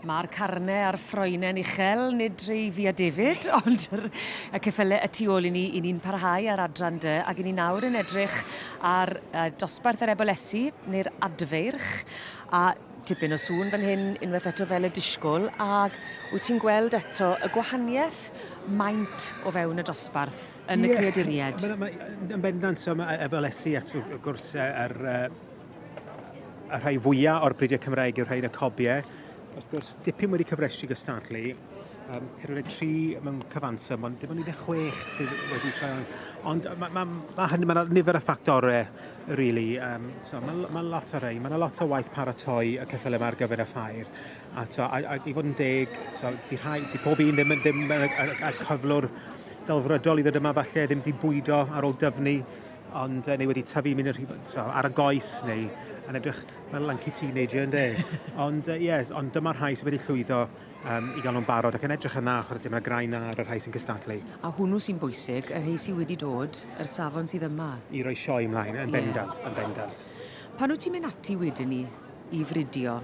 Mae'r carnau a'r ffroenen uchel, nid rei fi a David, ond y ceffylau y tu ôl i ni'n parhau ar adran dy, ac i ni nawr yn edrych ar dosbarth yr ebolesu, neu'r adfeirch, a tipyn o sŵn fan hyn unwaith eto fel y disgwyl, ac wyt ti'n gweld eto y gwahaniaeth maint o fewn y dosbarth yn y creaduried? Yn bendant, so mae ebolesu eto, wrth gwrs, y rhai fwyaf o'r brydau Cymreig yw'r rhai yn y Cobiau. Wrth gwrs, dipyn wedi cyfrestu gystadlu, 43 mewn cyfanswm, ond dim ond 16 sydd wedi troi. Ond mae nifer o ffactorau, really. Mae lot o rei, mae lot o waith paratoi y ceffylau yma ar gyfer y ffair. A i fod yn deg, di pob un ddim y cyflwr delfrydol i ddod yma falle, ddim di bwydo ar ôl dyfnu, ond neu wedi tyfu ar y goes neu yn edrych fel lanky teenager yn de. Ond ond dyma'r rhai sydd wedi llwyddo i gael nhw'n barod ac yn edrych yna achos yma'r graen ar y rhai sy'n cystadlu. A hwnnw sy'n bwysig, y rhai sydd wedi dod, yr safon sydd yma. I roi sioe ymlaen, yn bendant. Pan wyt ti'n mynd ati wedyn ni i fridio,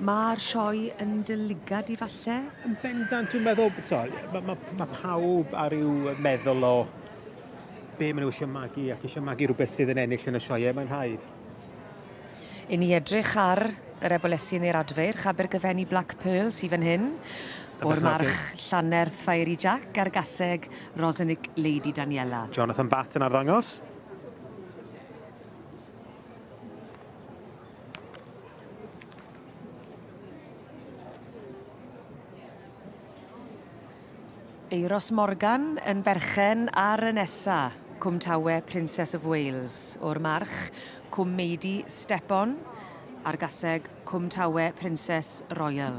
mae'r sioe yn dyligad i falle? Yn bendant, dwi'n meddwl, mae pawb ar i'w meddwl o be maen nhw eisiau magu ac eisiau magu rhywbeth sydd yn ennill yn y sioe, mae'n rhaid. I ni edrych ar yr ebolesu neu'r adfeirch Abergyfenni Black Pearl sydd fan hyn, o'r march Llanerth Fiery Jack a'r gaseg Rosenic Lady Daniela. Jonathan Batt yn arddangos. Euros Morgan yn berchen ar y nesa, Cwm Tawe Princess of Wales, o'r march Cwm Meidi Stepon a'r gaseg Cwm Tawe Princess Royal.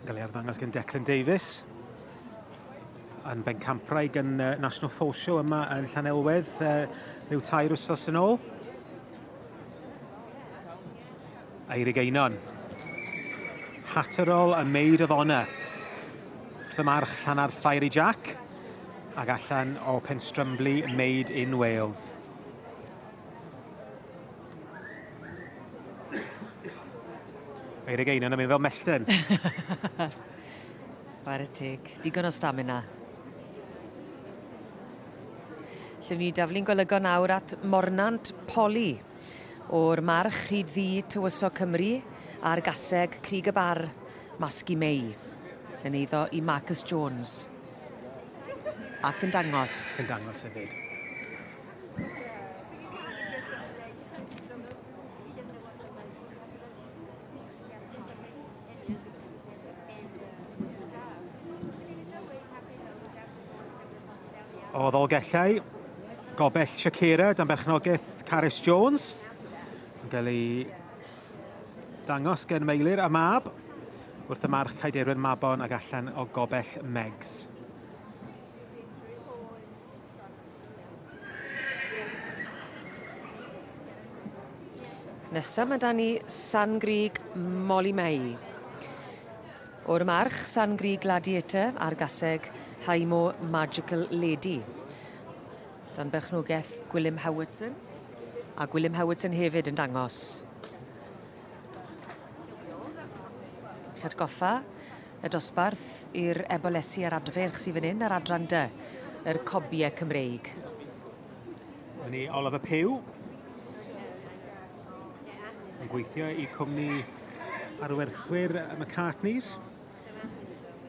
Gael ei arddangos gan Declan Davies yn bencampraig yn National Fall Show yma yn Llanelwedd rhyw 2 wsos yn ôl. Eirig Einon. Hatterol y Maid of Honour. Wrth y march Llanarth Fiery Jack ac allan o Penstrymli Made in Wales. Eirig Einon yn mynd fel mellten. Fawr y teg, digon o stamina. Llwn ni daflu'n golygon nawr at Mornant Poli o'r march Rhyd Ddu Tywysog Cymru a'r gaseg Crig y Bar Masgi Mei. Yn eiddo i Marcus Jones. Ac yn dangos. Yn dangos hefyd. O ddolgellau, gobell Shakira dan berchnogaeth Carys Jones. Yn cael ei dangos gen Meilir a mab wrth y march Caiderwen Mabon ac allan o gobell Megs. Nesaf mae da ni San Grig Molly May. O'r march San Grig Gladiator a'r gaseg Haimo Magical Lady. Dan berchnogaeth Gwilym Howardson. A Gwilym Howardson hefyd yn dangos. Atgoffa y dosbarth i'r ebolesu a'r adferch sydd fan hyn ar adran dy, yr Cobiau Cymreig. Ni Oliver Pew yn gweithio i cwmni arwerthwyr McCartney's.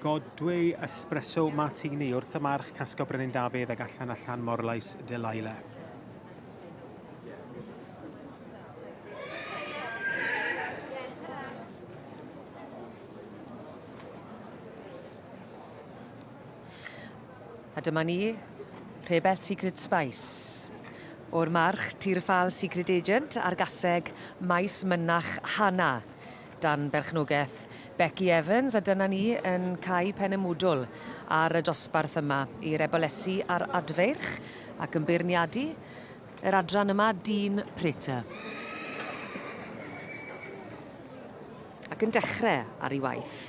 Godwy Espresso Martini wrth y march Casgo Brenin Dafydd ac allan Morlais Delilah. A dyma ni, Rebel Secret Spice. O'r march Tirffal Secret Agent a'r gaseg Maes Mynach Hana. Dan berchnogaeth Becky Evans, a dyna ni yn cae Penemwdl ar y dosbarth yma i'r ebolesu a'r adfeirch ac yn beirniadu yr adran yma dyn Preta. Ac yn dechrau ar ei waith.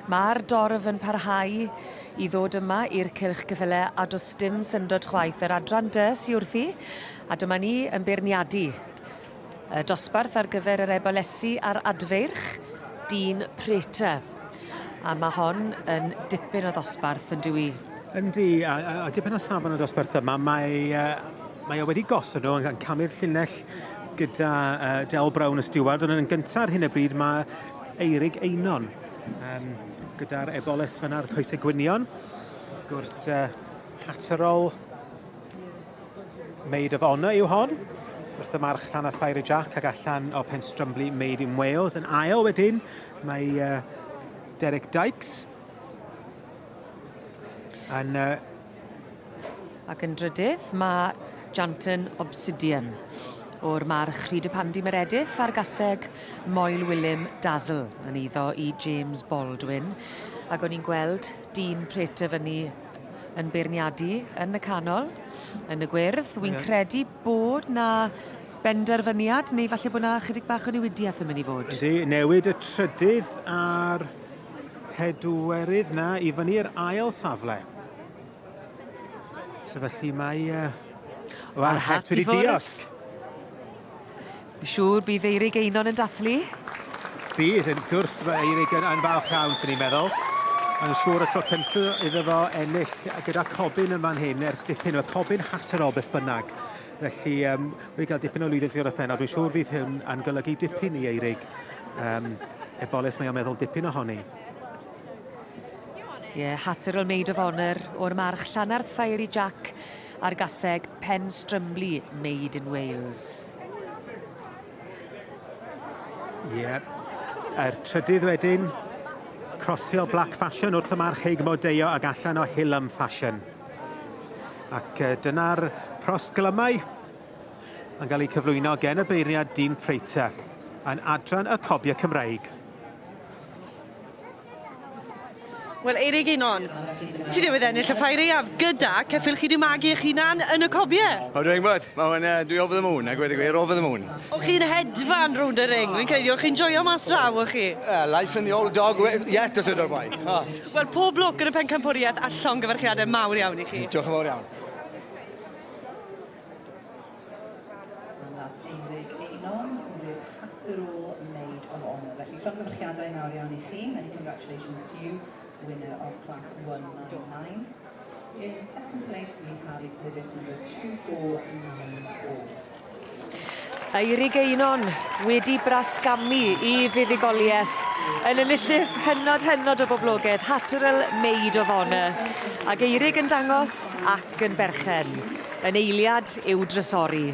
Mae'r dorf yn parhau i ddod yma i'r cylch ceffylau a does dim syndod chwaith yr adran dy sy wrthi, a dyma ni yn beirniadu dosbarth ar gyfer yr Ebolesu ar Adfarch, dyn Preta. A mae hon yn dipyn o ddosbarth yn dwi. Yndi, a dipyn o safon o dosbarth yma, mae o wedi gosod nhw yn camu'r llinell gyda Del Brown y Steward, ond yn gyntaf ar hyn y bryd mae Eirig Einon gyda'r Eboles fyna'r coesau gwynion. Wrth gwrs, Hatterol Maid of Honour yw hon. Wrth y march Llanna Fire Jack ac allan o Penstrumbley Made in Wales. Yn ail wedyn, mae Derek Dykes. Ac yn drydydd, mae Janton Obsidian o'r march Rhyd y Pandi Meredith a'r gaseg Moel Willem Dazzle yn eiddo i James Baldwin. Ac o'n i'n gweld dyn Preta fyny yn beirniadu yn y canol, yn y gwyrdd. Wy'n credu bod na benderfyniad, neu falle bod na chydig bach o newidiaeth yn mynd i fod. Ydy, newid y trydydd a'r pedwerydd na i fyny'r ail safle. So felly mae... Mae'r het wedi diosg. Fi'n siŵr bydd Eirig Einon yn dathlu. Bydd, yn gwrs mae Eirig yn falch iawn, sy'n ni'n meddwl. Yn siŵr y tro cyntaf iddo fo ennill gyda Cobin yn fan hyn ers dipyn. Oedd Cobin Hatterol beth bynnag. Felly, wedi cael dipyn o lwyddiant o'r phen, a dwi'n siŵr fydd hyn yn golygu dipyn i Eirig. Eboles mae o'n meddwl dipyn ohoni. Hatterol Maid of Honour o'r march Llanarth Fiery Jack a'r gaseg Penstrumbley Made in Wales. Yr trydydd wedyn, Crossfield Black Fashion wrth y march Heigmo Deio ac allan o Hillam Fashion. Ac dyna'r prosglymau yn cael ei cyflwyno gen y beirniad dyn Preta yn adran y Cobiau Cymreig. Wel, Eirig Einon, ti newydd ennill y ffair eiaf gyda ceffyl chi di magu eich hunan yn y cobiau. How do you bod? Dwi over the moon, a gweud y gwir, over the moon. O chi'n hedfan rownd y ring, fi'n credu, o chi'n joio mas draw o chi? Life in the old dog, yet os ydw'r bai. Wel, pob blwc yn y pencampwriaeth a llongyfarchiadau mawr iawn i chi. Diolch yn fawr iawn. And that's Eirig Einon with Hatterol Maid of Honour. Felly, llongyfarchiadau mawr iawn i chi, many congratulations to you. Winner of class 199. In second place we have exhibit number 2494. Eirig Einon wedi brasgamu i fuddugoliaeth yn enillydd hynod o boblogaidd Hatterol Maid of Honour. Ac Eirig yn dangos ac yn berchen. Yn eiliad i'w drysori.